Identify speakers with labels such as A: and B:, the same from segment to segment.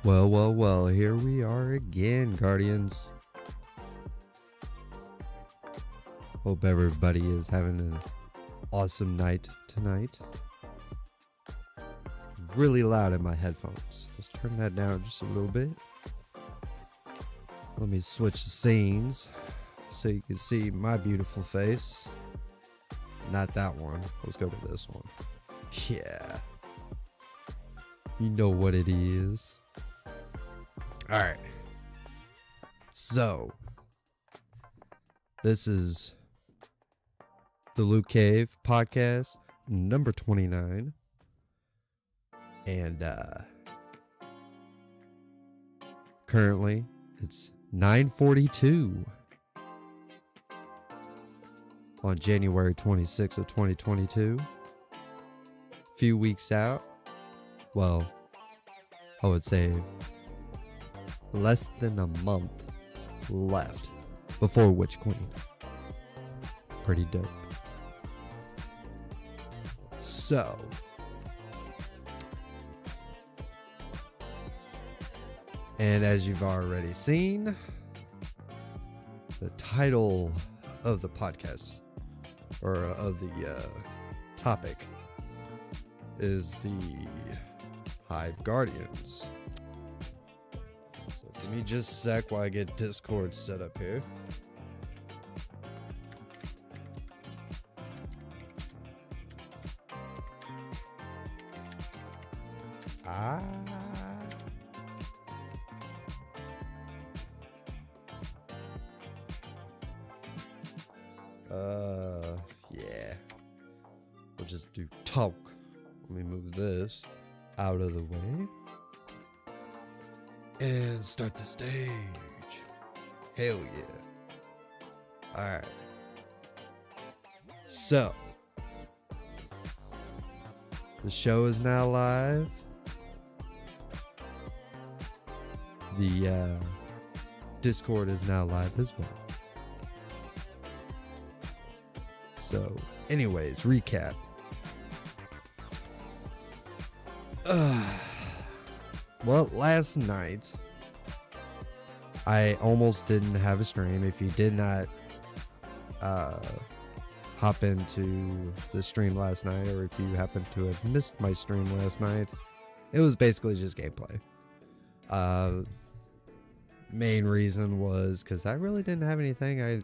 A: Well, here we are again, Guardians. Hope everybody is having an awesome night tonight. Really loud in my headphones. Let's turn that down just a little bit. Let me switch the scenes so you can see my beautiful face. Not that one. Let's go to this one. Yeah. You know what it is. Alright. So, this is the LootCave podcast, number 29. And currently, it's 9:42 on January 26th of 2022. Few weeks out. Well, I would say less than a month left before Witch Queen. Pretty dope. So, and as you've already seen, the title of the podcast, or of the topic, is the Hive Guardians. So give me just a sec while I get Discord set up here. Yeah. We'll just do talk. Let me move this out of the way. And start the stage. Hell yeah. Alright. So, the show is now live. The Discord is now live as well. So, anyways, recap. Well, last night, I almost didn't have a stream. If you did not hop into the stream last night, or if you happen to have missed my stream last night, it was basically just gameplay. Main reason was because I really didn't have anything I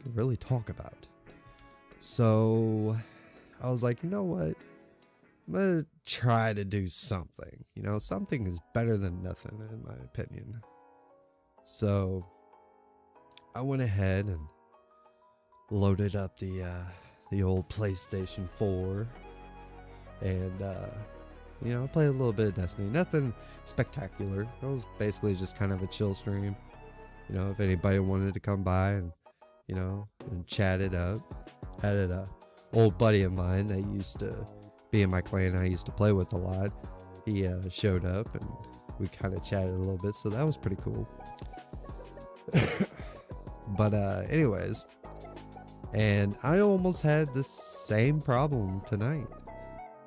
A: could really talk about. So I was like, you know what? I'm going to try to do something. You know, something is better than nothing, in my opinion. So I went ahead and loaded up the old PlayStation 4. And, you know, played a little bit of Destiny. Nothing spectacular. It was basically just kind of a chill stream. You know, if anybody wanted to come by and, you know, and chat it up. Had an old buddy of mine that used to be in my clan I used to play with a lot. He showed up and we kind of chatted a little bit, so that was pretty cool. But anyways, and I almost had the same problem tonight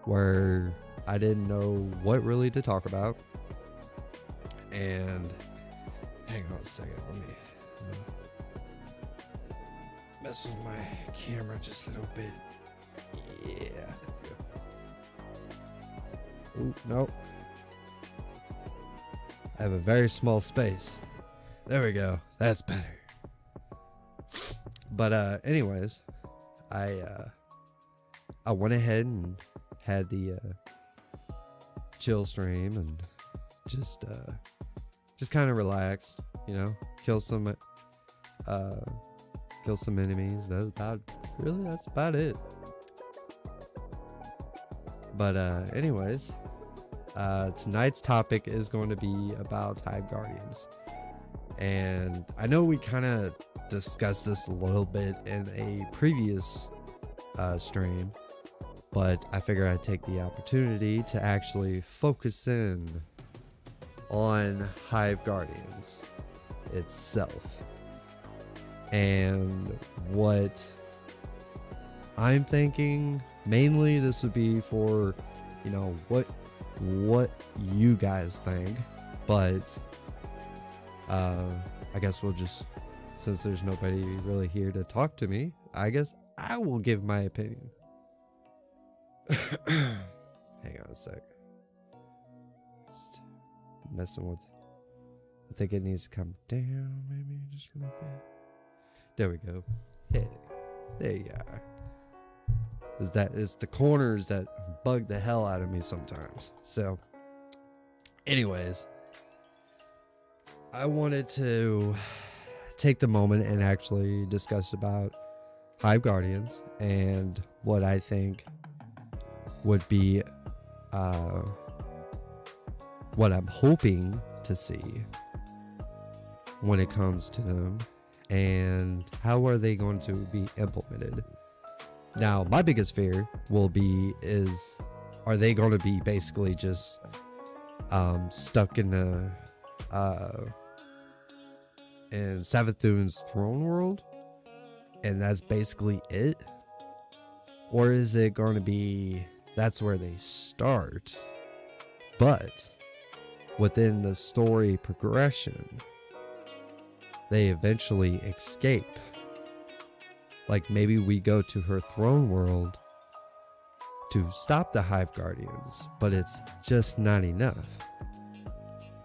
A: where I didn't know what really to talk about. And hang on a second, let me mess with my camera just a little bit. Yeah, there we go. Ooh, nope. I have a very small space. There we go. That's better. But anyways, I went ahead and had the chill stream and just kind of relaxed, you know, kill some enemies. That's about it. But anyways, tonight's topic is going to be about Hive Guardians. And I know we kind of discussed this a little bit in a previous stream, but I figure I'd take the opportunity to actually focus in on Hive Guardians itself. And what I'm thinking, mainly this would be for, you know, what you guys think But I guess we'll just, since there's nobody really here to talk to me, I guess I will give my opinion. Hang on a sec. Just messing with. I think it needs to come down, maybe just a little bit. There we go. Hey, there you are. It's the corners that bug the hell out of me sometimes. So, anyways, I wanted to take the moment and actually discuss about Hive Guardians and what I think would be what I'm hoping to see when it comes to them, and how are they going to be implemented. Now, my biggest fear will be are they going to be basically just stuck in the in Savathun's throne world, and that's basically it? Or is it going to be that's where they start, but within the story progression they eventually escape? Like, maybe we go to her throne world to stop the Hive Guardians, but it's just not enough,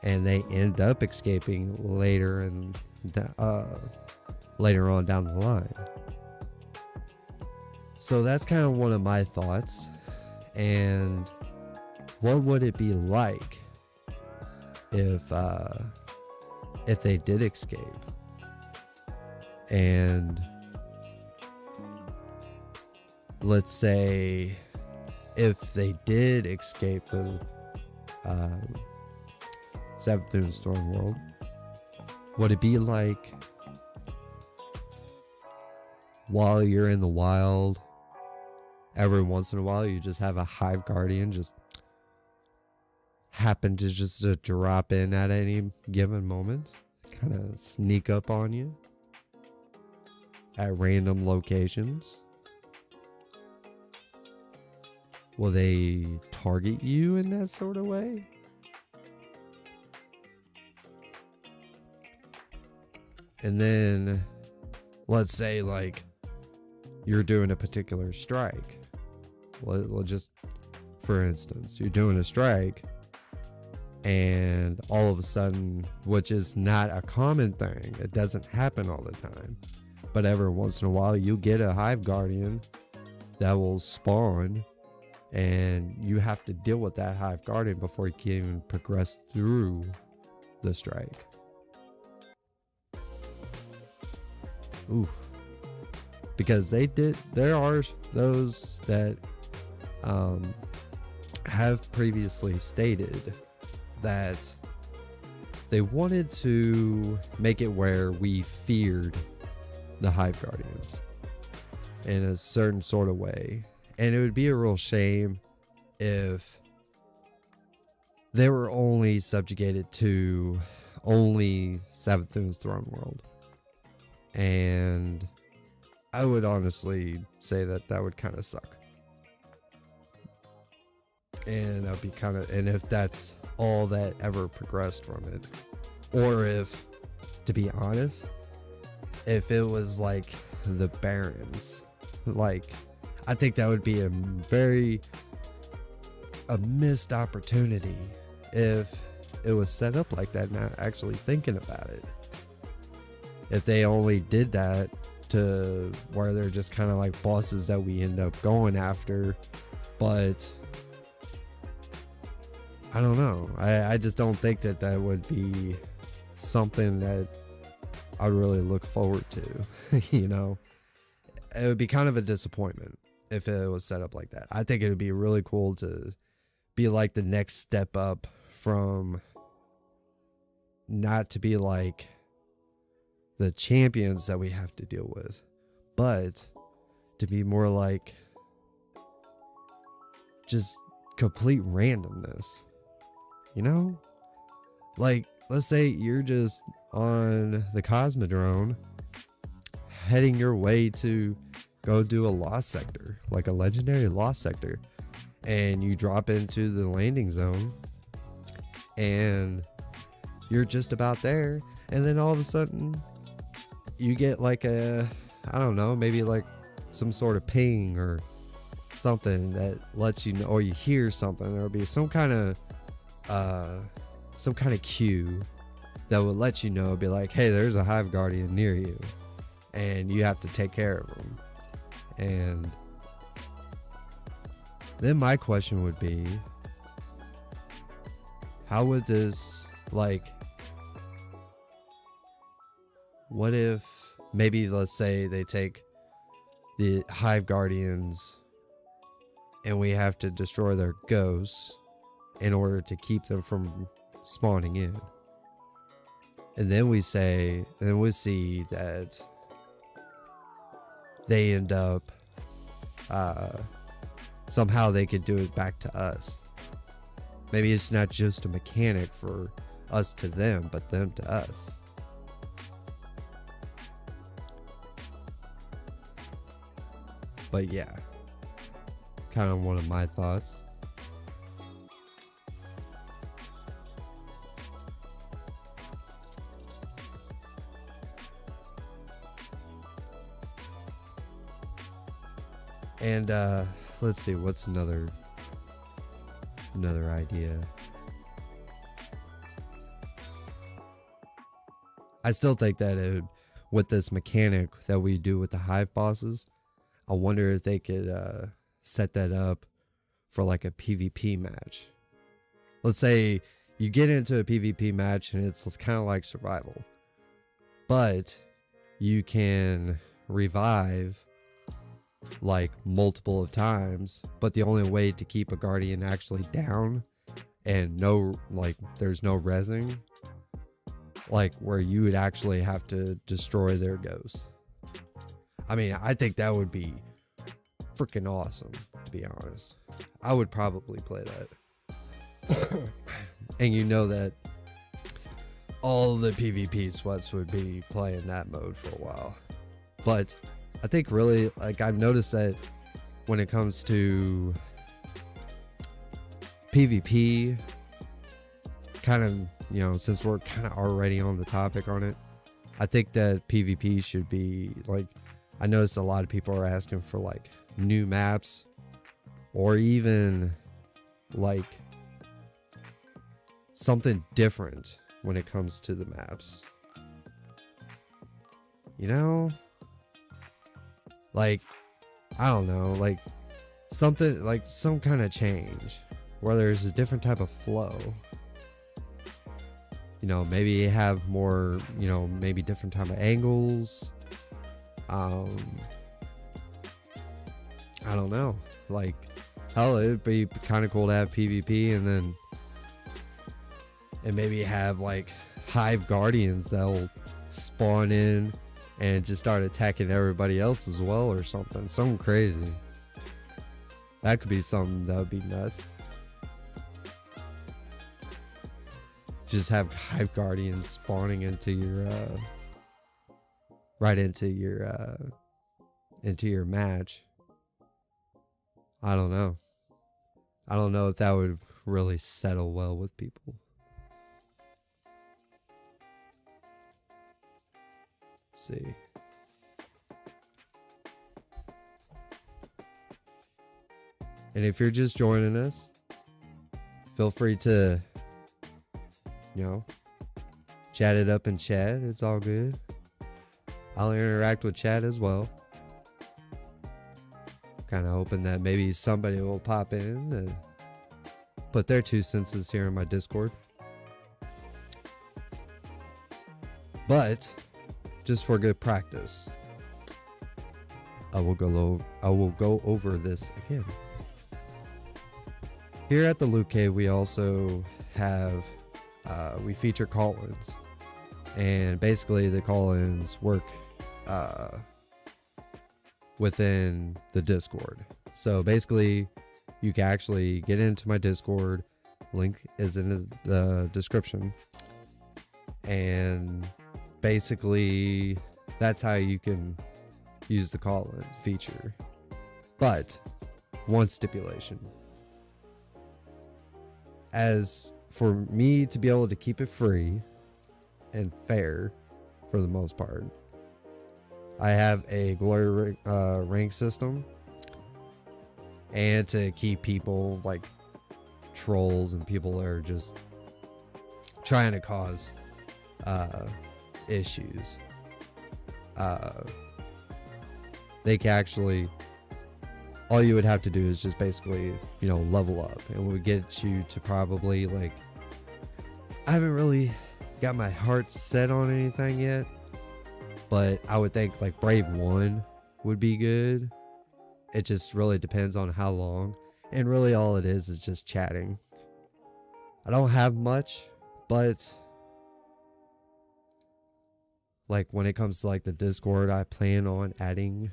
A: and they end up escaping later and later on down the line. So that's kind of one of my thoughts. And what would it be like if they did escape? And let's say if they did escape the Savathun Storm World, would it be like while you're in the wild, every once in a while you just have a Hive Guardian just happen to just drop in at any given moment, kind of sneak up on you at random locations? Will they target you in that sort of way? And then let's say like you're doing a particular strike. We'll just, for instance, you're doing a strike, and all of a sudden, which is not a common thing, it doesn't happen all the time, but every once in a while you get a Hive Guardian that will spawn, and you have to deal with that Hive Guardian before you can even progress through the strike. Ooh. Because there are those that have previously stated that they wanted to make it where we feared the Hive Guardians in a certain sort of way. And it would be a real shame if they were only subjugated to only Savathun's throne world. And I would honestly say that would kind of suck. And that'd be kind of, and if that's all that ever progressed from it, or if, to be honest, if it was like the Barons, like, I think that would be a missed opportunity if it was set up like that, not actually thinking about it. If they only did that to where they're just kind of like bosses that we end up going after, but I don't know. I just don't think that would be something that I really look forward to. You know, it would be kind of a disappointment if it was set up like that. I think it would be really cool to be like the next step up from not to be like the champions that we have to deal with, but to be more like just complete randomness, you know? Like, let's say you're just on the Cosmodrome heading your way to go do a lost sector, like a legendary lost sector, and you drop into the landing zone, and you're just about there, and then all of a sudden you get like a, I don't know, maybe like some sort of ping or something that lets you know, or you hear something. There'll be some kind of cue that will let you know, be like, hey, there's a Hive Guardian near you and you have to take care of them. And then my question would be, how would this, like, what if maybe, let's say they take the Hive Guardians and we have to destroy their ghosts in order to keep them from spawning in. And then we see that they end up, somehow they could do it back to us. Maybe it's not just a mechanic for us to them, but them to us. But yeah, kind of one of my thoughts. And let's see, what's another idea? I still think that with this mechanic that we do with the Hive bosses, I wonder if they could set that up for like a PvP match. Let's say you get into a PvP match and it's kind of like survival, but you can revive like multiple of times, but the only way to keep a guardian actually down and there's no rezzing, like where you would actually have to destroy their ghosts. I mean, I think that would be freaking awesome, to be honest. I would probably play that. And you know that all the PvP sweats would be playing that mode for a while. But I think really, like, I've noticed that when it comes to PvP, kind of, you know, since we're kind of already on the topic on it, I think that PvP should be like, I noticed a lot of people are asking for like new maps or even like something different when it comes to the maps. You know? Like, I don't know, like something, like some kind of change where there's a different type of flow. You know, maybe have more, you know, maybe different type of angles. I don't know. Like, hell, it'd be kind of cool to have PvP and maybe have like Hive Guardians that'll spawn in and just start attacking everybody else as well or something. Something crazy. That could be something that would be nuts. Just have Hive Guardians spawning into your right into your match. I don't know. I don't know if that would really settle well with people. Let's see. And if you're just joining us, feel free to, you know, chat it up in chat. It's all good. I'll interact with chat as well. Kind of hoping that maybe somebody will pop in and put their 2 cents here in my Discord. But just for good practice, I will go over this again. Here at the LootCave, we also have we feature call-ins, and basically the call-ins work within the Discord. So basically, you can actually get into my Discord. Link is in the description, and basically that's how you can use the call-in feature. But one stipulation: as for me to be able to keep it free, and fair for the most part. I have a glory rank system, and to keep people like trolls and people that are just trying to cause issues, they can actually, all you would have to do is just basically, you know, level up, and we get you to probably like, I haven't really got my heart set on anything yet, but I would think like Brave 1 would be good. It just really depends on how long, and really all it is just chatting. I don't have much, but like when it comes to like the Discord, I plan on adding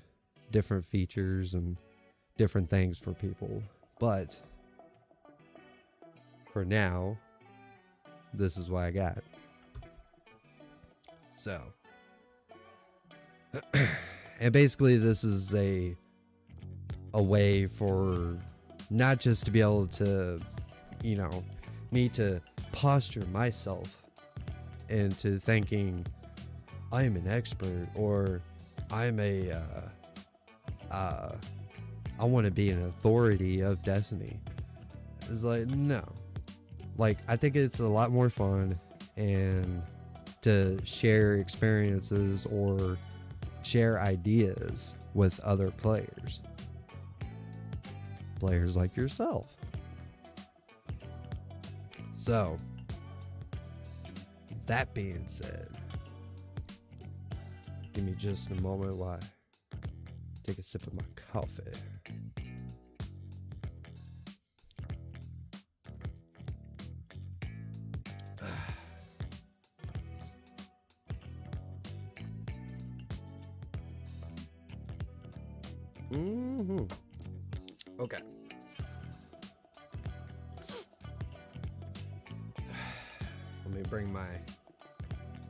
A: different features and different things for people, but for now, this is what I got. So and basically this is a way for not just to be able to, you know, me to posture myself into thinking I'm an expert, or I'm a I want to be an authority of Destiny. It's like, no. Like, I think it's a lot more fun and to share experiences or share ideas with other players. Players like yourself. So, that being said, give me just a moment while I take a sip of my coffee. Okay. Let me bring my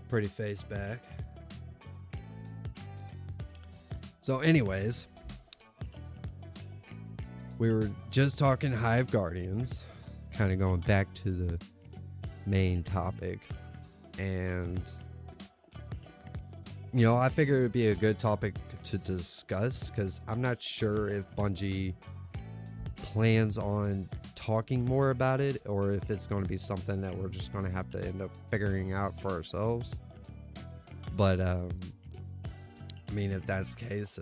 A: pretty face back. So anyways, we were just talking Hive Guardians, kind of going back to the main topic, and you know, I figured it'd be a good topic to discuss because I'm not sure if Bungie plans on talking more about it, or if it's going to be something that we're just going to have to end up figuring out for ourselves. But I mean, if that's the case,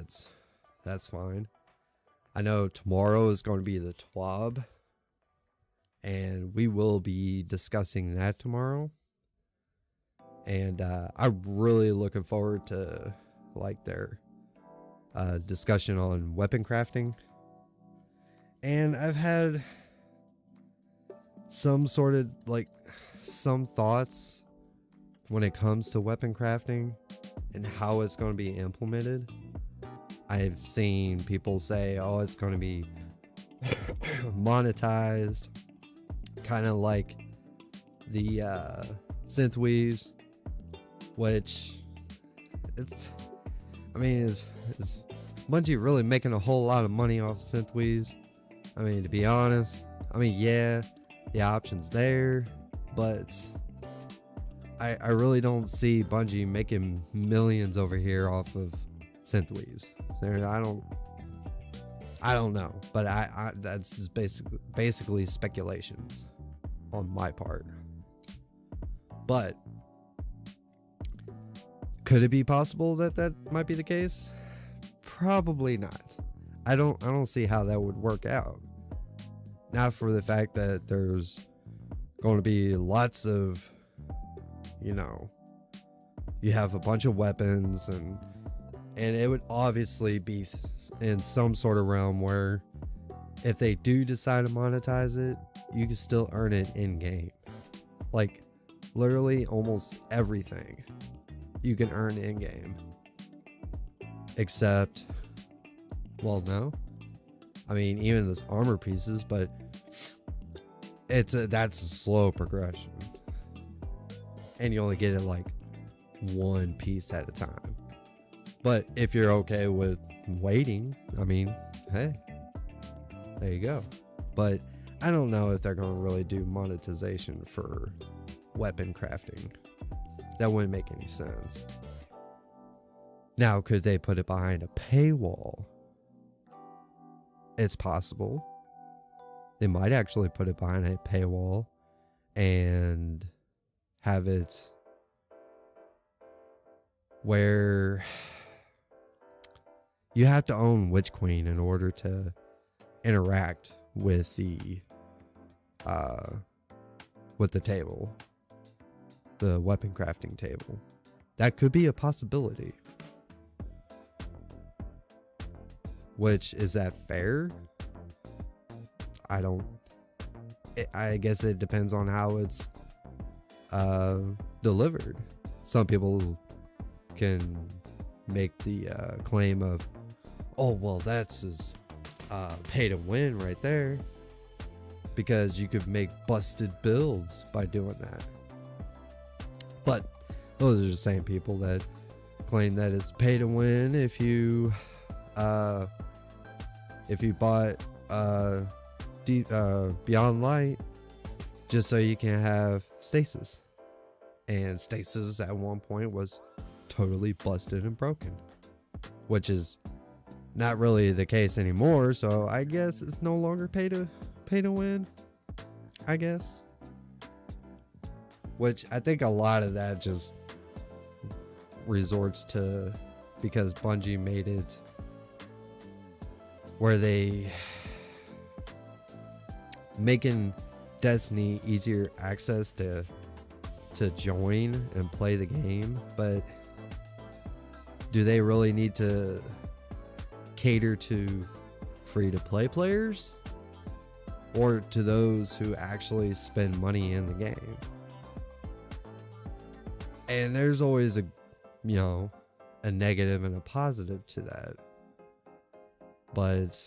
A: that's fine. I know tomorrow is going to be the TWAB, and we will be discussing that tomorrow. And I'm really looking forward to like their discussion on weapon crafting. And I've had some sort of like some thoughts when it comes to weapon crafting and how it's going to be implemented. I've seen people say, oh, it's going to be monetized, kind of like the synth weaves, which it's, I mean, is Bungie really making a whole lot of money off synth weaves? I mean, to be honest, I mean, yeah, the option's there, but I really don't see Bungie making millions over here off of synth weaves. I don't know, but I that's just basically speculations on my part. But could it be possible that might be the case? Probably not. I don't see how that would work out. Not for the fact that there's going to be lots of, you know, you have a bunch of weapons, and it would obviously be in some sort of realm where if they do decide to monetize it, you can still earn it in game. Like literally almost everything you can earn in game, except, well, no, I mean, even those armor pieces, but that's a slow progression, and you only get it like one piece at a time. But if you're okay with waiting, I mean, hey, there you go. But I don't know if they're going to really do monetization for weapon crafting. That wouldn't make any sense. Now, could they put it behind a paywall? It's possible. They might actually put it behind a paywall and have it where you have to own Witch Queen in order to interact with the table, the weapon crafting table. That could be a possibility. Which, is that fair? I guess it depends on how it's delivered. Some people can make the claim of, oh, well, that's his pay to win right there, because you could make busted builds by doing that. But those are the same people that claim that it's pay to win if you bought Beyond Light just so you can have stasis. And stasis at one point was totally busted and broken, which is not really the case anymore. So I guess it's no longer pay to win, I guess. Which I think a lot of that just resorts to because Bungie made it where they making Destiny easier access to join and play the game. But do they really need to cater to free to play players or to those who actually spend money in the game? And there's always a negative and a positive to that. But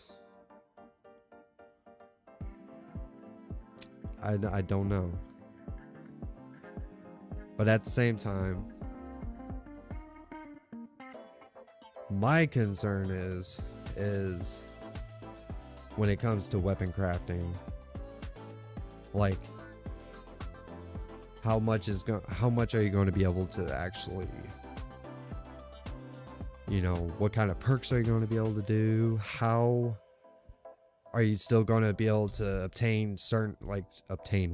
A: I don't know. But at the same time, my concern is when it comes to weapon crafting, like how much are you going to be able to actually, what kind of perks are you going to be able to do? How are you still going to be able to obtain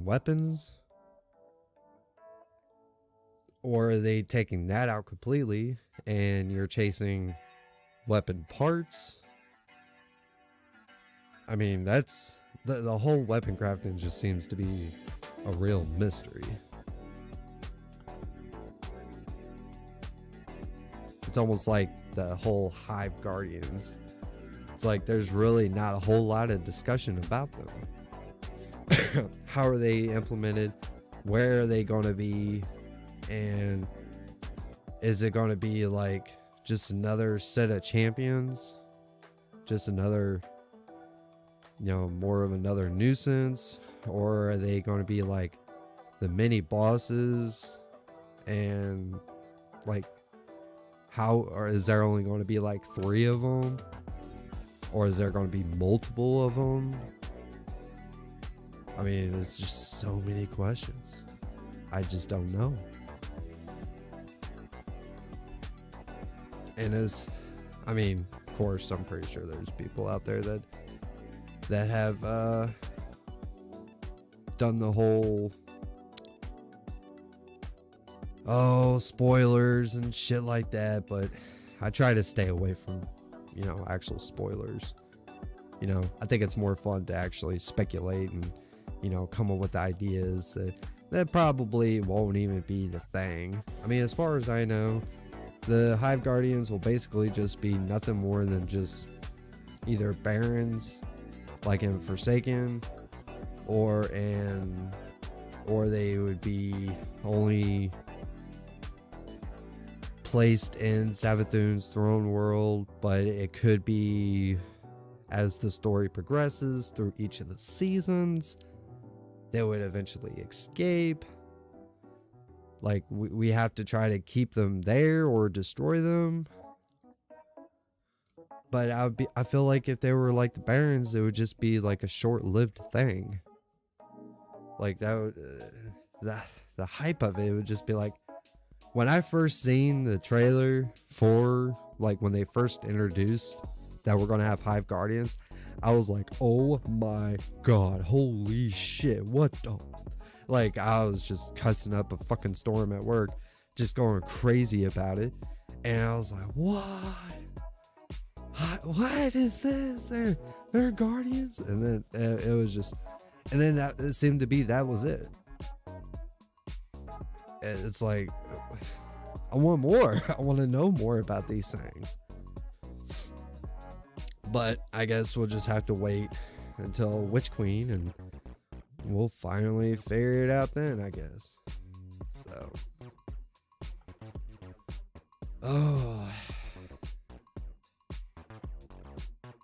A: weapons? Or are they taking that out completely and you're chasing weapon parts? I mean, that's the whole weapon crafting just seems to be a real mystery. It's almost like the whole Hive Guardians. It's like there's really not a whole lot of discussion about them. How are they implemented? Where are they going to be? And is it going to be like just another set of champions? Just another, more of another nuisance? Or are they going to be like the mini bosses? And like, or is there only going to be like 3 of them? Or is there going to be multiple of them? I mean, it's just so many questions. I just don't know. And of course, I'm pretty sure there's people out there that have done the whole spoilers and shit like that, but I try to stay away from actual spoilers. I think it's more fun to actually speculate and come up with ideas that probably won't even be the thing. I mean, as far as I know, the Hive Guardians will basically just be nothing more than just either Barons, like in Forsaken, or they would be only placed in Savathun's throne world, but it could be as the story progresses through each of the seasons, they would eventually escape. Like, we have to try to keep them there or destroy them. But I feel like if they were like the Barons, it would just be like a short-lived thing. Like, that would, the hype of it would just be like, when I first seen the trailer for, like, when they first introduced that we're gonna have Hive Guardians, I was like, oh my god, holy shit, what the, like, I was just cussing up a fucking storm at work, just going crazy about it. And I was like, what is this? They're Guardians? And then it was just, and then that, it seemed to be, that was it. It's like, I want more. I want to know more about these things. But I guess we'll just have to wait until Witch Queen, and we'll finally figure it out then, I guess. So, oh,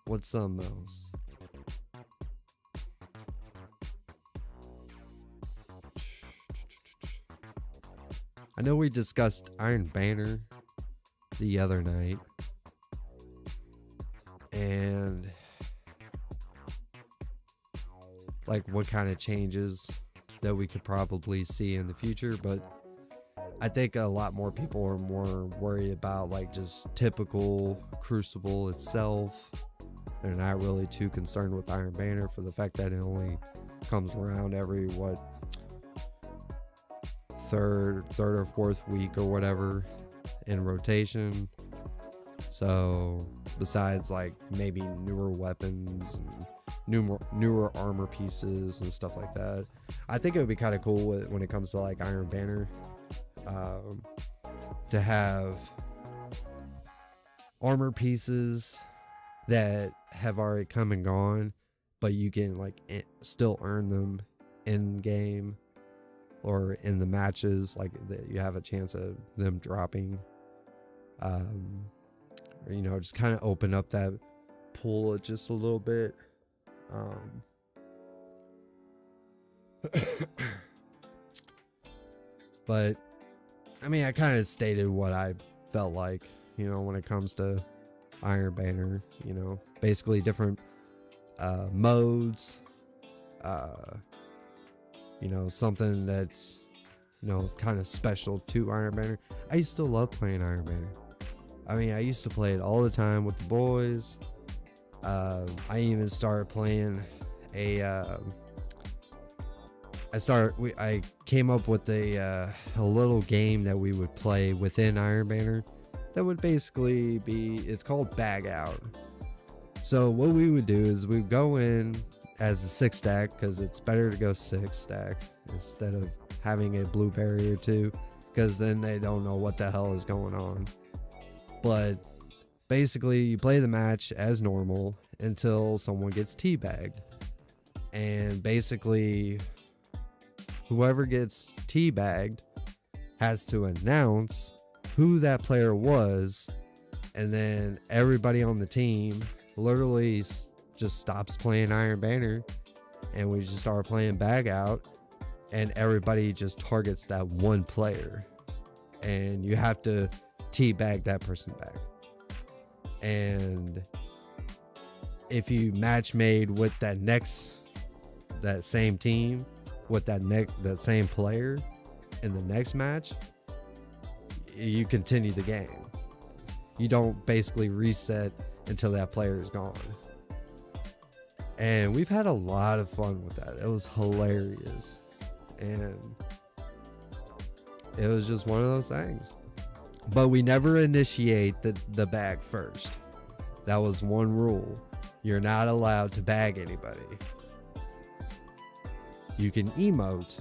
A: what's something else? I know we discussed Iron Banner the other night, and like what kind of changes that we could probably see in the future, but I think a lot more people are more worried about like just typical Crucible itself. They're not really too concerned with Iron Banner for the fact that it only comes around every third or fourth week or whatever in rotation. So besides like maybe newer weapons and newer armor pieces and stuff like that, I think it would be kind of cool when it comes to like Iron Banner, to have armor pieces that have already come and gone, but you can like still earn them in game or in the matches, like that you have a chance of them dropping. Or, you know, just kind of open up that pool just a little bit. But I mean, I kind of stated what I felt like, you know, when it comes to Iron Banner, you know, basically different modes, you know, something that's, you know, kind of special to Iron Banner. I used to love playing Iron Banner. I mean, I used to play it all the time with the boys. I even started playing I came up with a little game that we would play within Iron Banner that would basically be, it's called Bag Out. So what we would do is we'd go in as a 6 stack, because it's better to go 6 stack instead of having a blue barrier too, because then they don't know what the hell is going on. But basically you play the match as normal until someone gets teabagged, and basically whoever gets teabagged has to announce who that player was, and then everybody on the team literally just stops playing Iron Banner, and we just start playing Bag Out, and everybody just targets that one player, and you have to teabag that person back. And if you match made with that same team with that same player in the next match, you continue the game. You don't basically reset until that player is gone. And we've had a lot of fun with that. It was hilarious, and it was just one of those things. But we never initiate the bag first. That was one rule. You're not allowed to bag anybody. You can emote,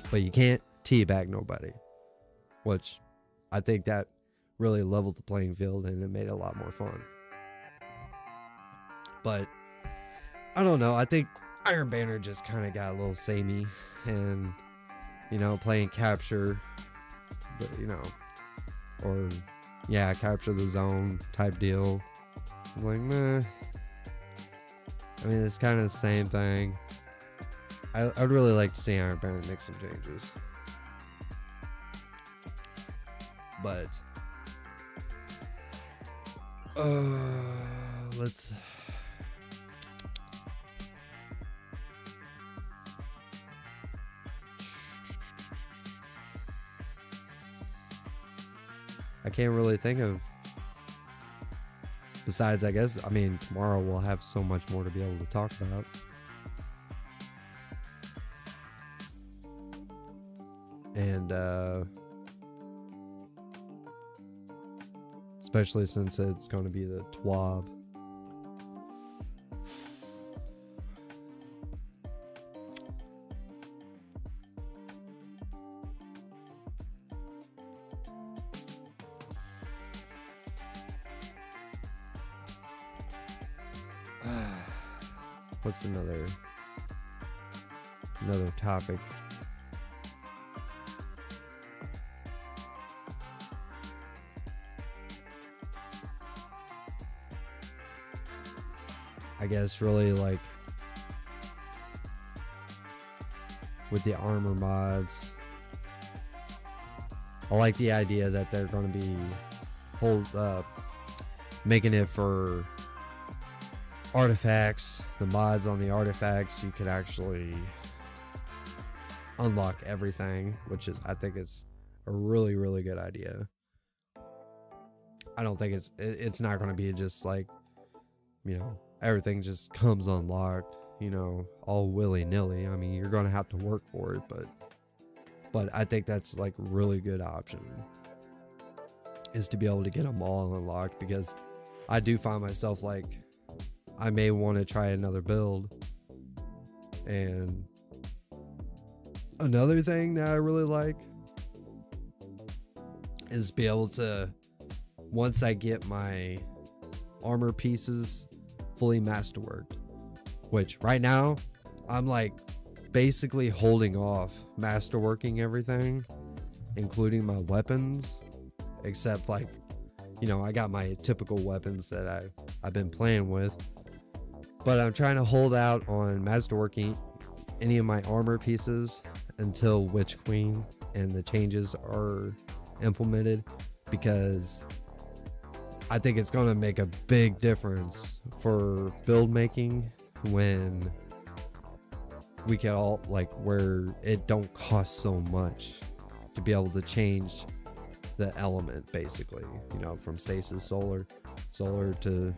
A: but you can't teabag nobody, which I think that really leveled the playing field, and it made it a lot more fun. But I don't know, I think Iron Banner just kind of got a little samey, and you know, playing capture, you know, or yeah, capture the zone type deal, I'm like, meh. I mean, it's kind of the same thing. I'd really like to see Iron Banner make some changes, but let's I can't really think of, besides, I guess, I mean, tomorrow we'll have so much more to be able to talk about. And especially since it's going to be the TWAB. What's another topic? I guess really like with the armor mods, I like the idea that they're going to be making it for artifacts. The mods on the artifacts, you could actually unlock everything, which is, I think it's a really, really good idea. I don't think it's not going to be just like, you know, everything just comes unlocked, you know, all willy-nilly. I mean, you're going to have to work for it, but I think that's like a really good option, is to be able to get them all unlocked, because I do find myself like, I may want to try another build. And another thing that I really like is be able to, once I get my armor pieces fully masterworked, which right now I'm like basically holding off masterworking everything, including my weapons, except like, you know, I got my typical weapons that I've been playing with, but I'm trying to hold out on masterworking any of my armor pieces until Witch Queen and the changes are implemented, because I think it's going to make a big difference for build making when we can all, like, where it don't cost so much to be able to change the element, basically, you know, from stasis, solar to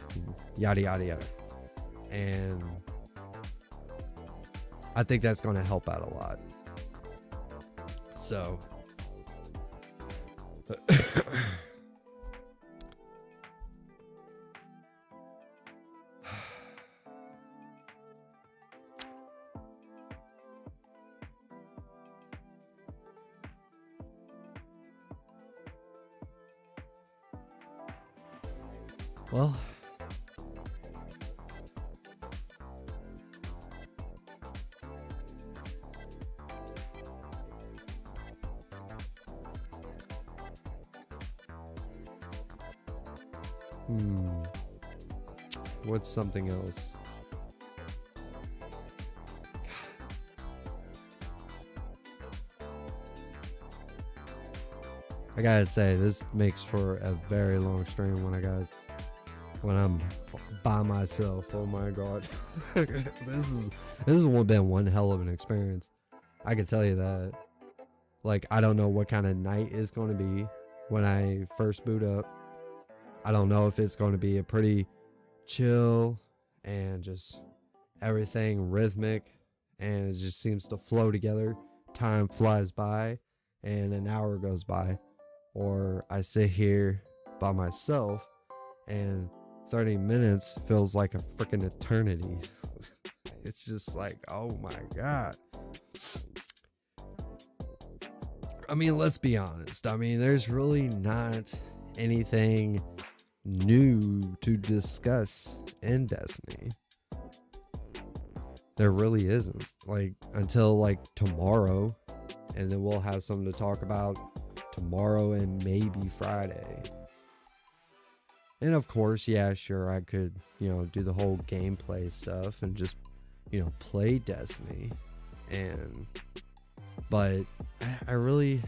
A: yada yada yada. And I think that's going to help out a lot. So well, what's something else? I gotta say, this makes for a very long stream when I'm by myself. Oh my god. This has been one hell of an experience, I can tell you that. Like, I don't know what kind of night is going to be when I first boot up. I don't know if it's going to be a pretty chill and just everything rhythmic and it just seems to flow together. Time flies by and an hour goes by, or I sit here by myself and 30 minutes feels like a freaking eternity. It's just like, oh my god. I mean, let's be honest. I mean, there's really not anything new to discuss in Destiny. There really isn't. Like, until like tomorrow, and then we'll have something to talk about tomorrow and maybe Friday. And of course, yeah, sure, I could, you know, do the whole gameplay stuff and just, you know, play Destiny. But I really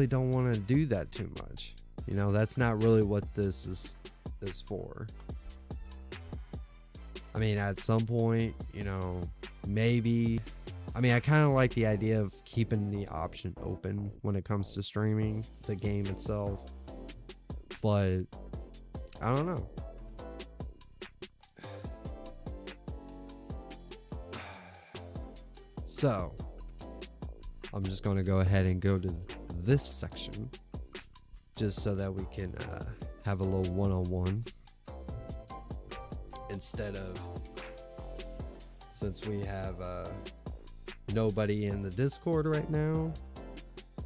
A: don't want to do that too much. You know, that's not really what this is for. I mean, at some point, you know, maybe I mean, I kind of like the idea of keeping the option open when it comes to streaming the game itself, but I don't know. So I'm just going to go ahead and go to this section just so that we can have a little one-on-one instead of, since we have nobody in the Discord right now.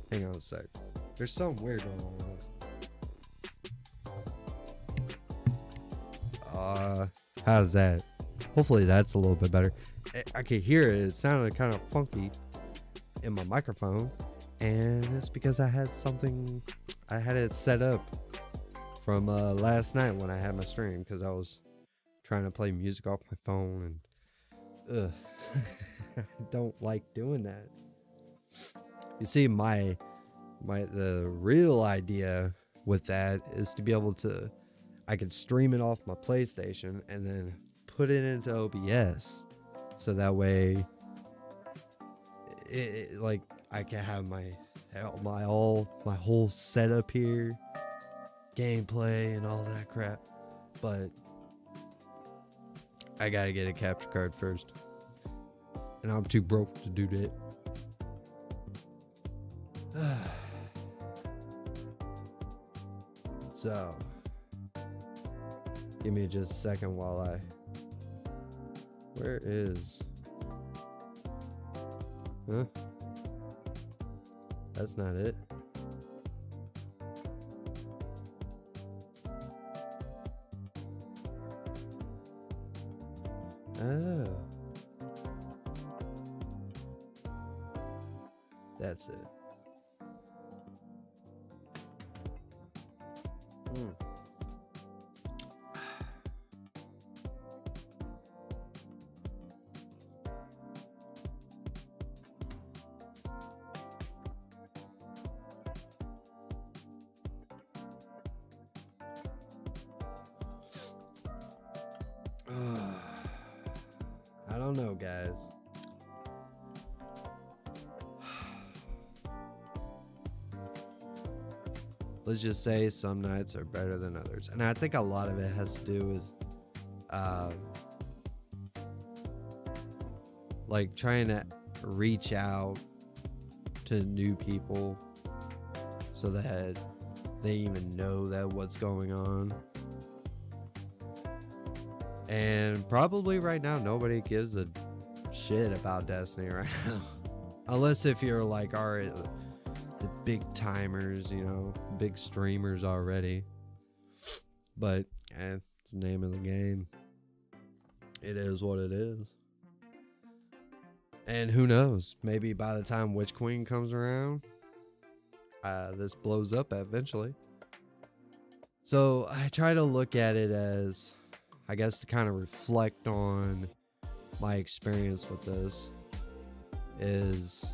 A: Hang on a sec. There's something weird going on. How's that? Hopefully that's a little bit better. I could hear it. It sounded kind of funky in my microphone, and it's because I had it set up from last night when I had my stream, because I was trying to play music off my phone, and I don't like doing that. You see, the real idea with that is to be able to, I could stream it off my PlayStation and then put it into OBS, so that way like I can have my whole setup here, gameplay and all that crap. But I gotta get a capture card first, and I'm too broke to do that. So give me just a second while where is, that's not it. Oh, that's it. I don't know, guys. Let's just say some nights are better than others, and I think a lot of it has to do with like trying to reach out to new people so that they even know that what's going on. And probably right now nobody gives a shit about Destiny right now. Unless if you're like the big timers, you know, big streamers already. But it's the name of the game. It is what it is. And who knows? Maybe by the time Witch Queen comes around, this blows up eventually. So I try to look at it as, I guess, to kind of reflect on my experience with this, is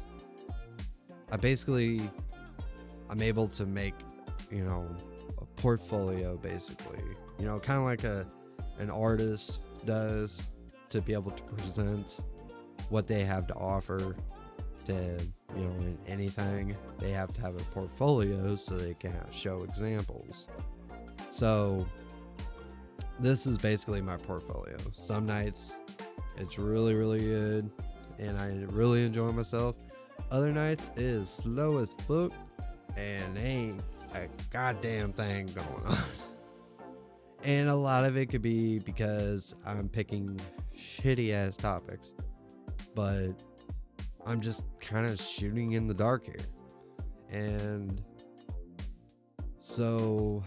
A: I'm able to make, you know, a portfolio, basically, you know, kind of like an artist does, to be able to present what they have to offer to, you know, in anything. They have to have a portfolio so they can show examples. So this is basically my portfolio. Some nights it's really, really good and I really enjoy myself. Other nights it is slow as fuck and ain't a goddamn thing going on. And a lot of it could be because I'm picking shitty ass topics, but I'm just kind of shooting in the dark here. And so,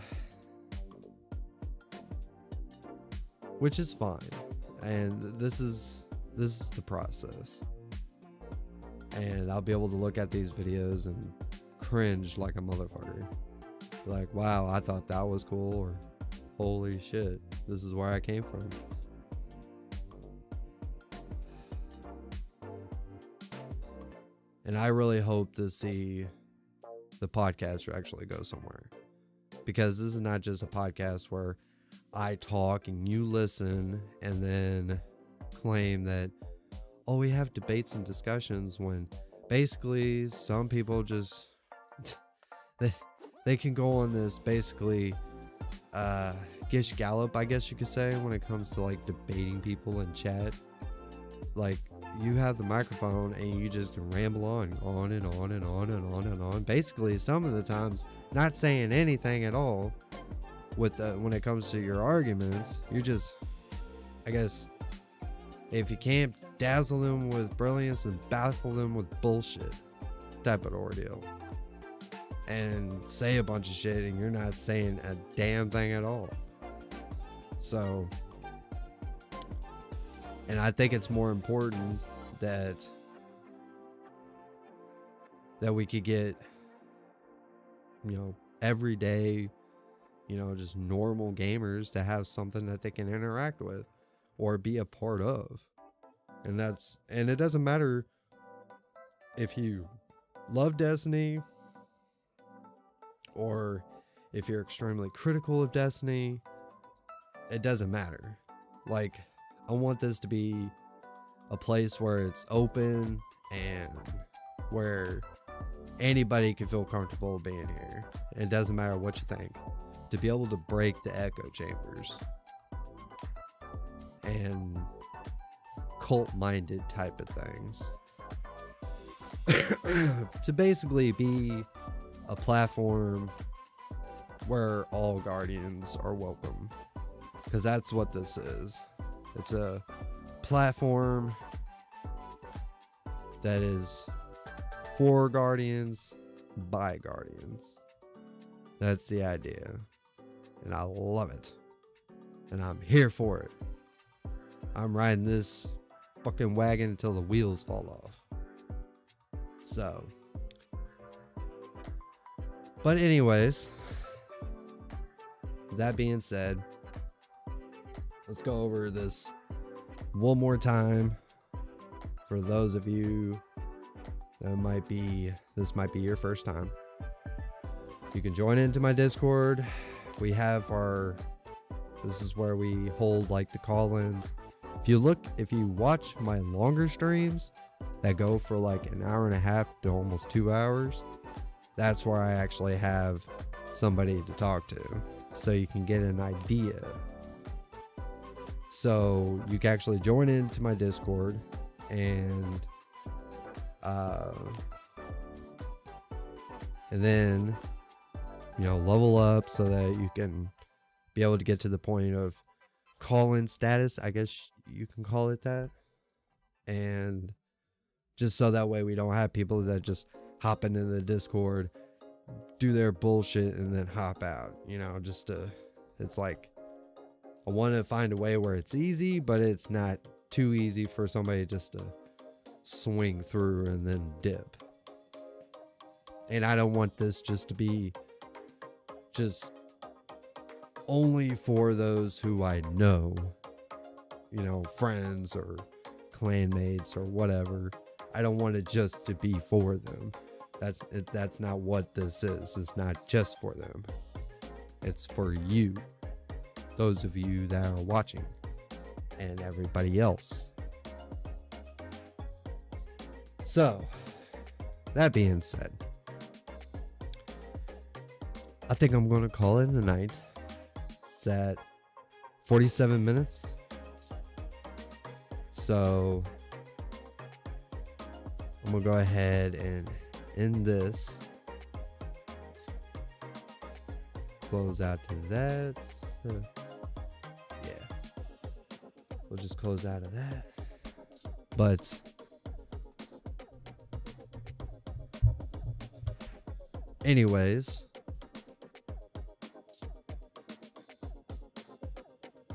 A: which is fine, and this is the process, and I'll be able to look at these videos and cringe like a motherfucker, like, wow, I thought that was cool, or holy shit, this is where I came from. And I really hope to see the podcast actually go somewhere, because this is not just a podcast where I talk and you listen and then claim that, oh, we have debates and discussions, when basically some people just they can go on this basically gish gallop, I guess you could say, when it comes to like debating people in chat. Like, you have the microphone and you just ramble on and on and on and on and on. Basically, some of the times not saying anything at all with when it comes to your arguments. You're just, I guess, if you can't dazzle them with brilliance and baffle them with bullshit type of ordeal, and say a bunch of shit and you're not saying a damn thing at all. So, and I think it's more important that we could get, everyday, just normal gamers to have something that they can interact with or be a part of. And it doesn't matter if you love Destiny or if you're extremely critical of Destiny. It doesn't matter. Like, I want this to be a place where it's open and where anybody can feel comfortable being here. It doesn't matter what you think. To be able to break the echo chambers and cult-minded type of things. To basically be a platform where all Guardians are welcome. Because that's what this is. It's a platform that is for Guardians, by Guardians. That's the idea. And I love it. And I'm here for it. I'm riding this fucking wagon until the wheels fall off. So. But anyways, that being said, let's go over this one more time for those of you that this might be your first time. You can join into my Discord. We have this is where we hold like the call-ins. If you watch my longer streams that go for like an hour and a half to almost 2 hours, that's where I actually have somebody to talk to, so you can get an idea. So you can actually join into my Discord and then level up so that you can be able to get to the point of call-in status, I guess you can call it that. And just so that way we don't have people that just hop into the Discord, do their bullshit, and then hop out. It's like, I want to find a way where it's easy, but it's not too easy for somebody just to swing through and then dip. And I don't want this just to be just only for those who I know, friends or clanmates or whatever. I don't want it just to be for them. That's not what this is. It's not just for them. It's for you. Those of you that are watching and everybody else. So, that being said, I think I'm going to call it a night. It's at 47 minutes. So, I'm going to go ahead and end this. Close out to that. Yeah. We'll just close out of that. But anyways,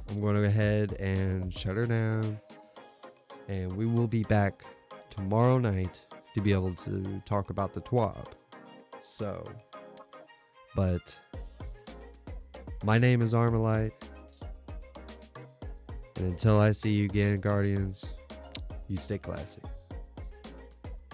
A: I'm going to go ahead and shut her down, and we will be back tomorrow night to be able to talk about the TWAB. So, but my name is Armalite, and until I see you again, Guardians, you stay classy.